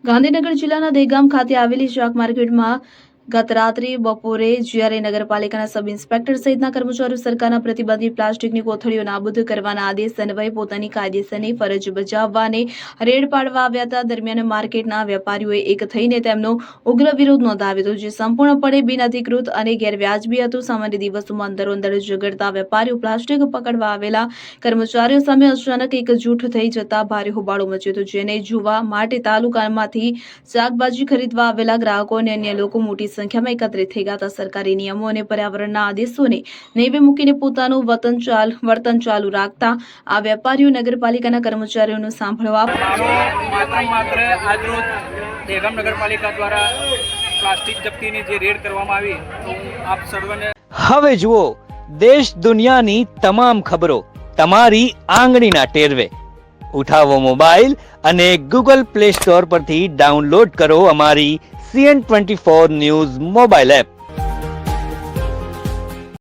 ગાંધીનગર જિલ્લાના દહેગામ ખાતે આવેલી શાક માર્કેટમાં ગત રાત્રે બપોરે જ્યારે નગરપાલિકાના સબ ઇન્સ્પેક્ટર સહિતના કર્મચારીઓ સરકારના પ્રતિબંધિત પ્લાસ્ટિકની કોથળીઓ નાબૂદ કરવાના આદેશ અન્વયે પોતાની કાયદેસરની ફરજ બજાવવાને રેડ પાડવા આવ્યા હતા. દરમિયાન માર્કેટના વેપારીઓએ એક થઈને તેમનો ઉગ્ર વિરોધ નોંધાવ્યો હતો, જે સંપૂર્ણપણે બિનઅધિકૃત અને ગેરવ્યાજબી હતું. સામાન્ય દિવસોમાં અંદરોઅંદર ઝઘડતા વેપારીઓ પ્લાસ્ટિક પકડવા આવેલા કર્મચારીઓ સામે અચાનક એકજૂઠ થઈ જતા ભારે હોબાળો મચ્યો હતો, જેને જોવા માટે તાલુકામાંથી શાકભાજી ખરીદવા આવેલા ગ્રાહકો અને અન્ય લોકો મોટી સંખ્યામાં એકત્રિત થઈ ગયા હતા. સરકારી નિયમો અને પર્યાવરણના આદેશોને નેવે મૂકીને પોતાનું વર્તન ચાલુ રાખતા આ વેપારીઓ નગરપાલિકાના કર્મચારીઓનું સાંભળવા માત્ર આજરોજ દહેગામ નગરપાલિકા દ્વારા પ્લાસ્ટિક જપ્તીની જે રેડ કરવામાં આવી, તો આપ સર્વને હવે જુઓ દેશ દુનિયાની તમામ ખબરો તમારી આંગળીના ટેરવે. ઉઠાવો મોબાઈલ અને ગૂગલ પ્લે સ્ટોર પરથી ડાઉનલોડ કરો અમારી CN24 ન્યૂઝ મોબાઈલ એપ.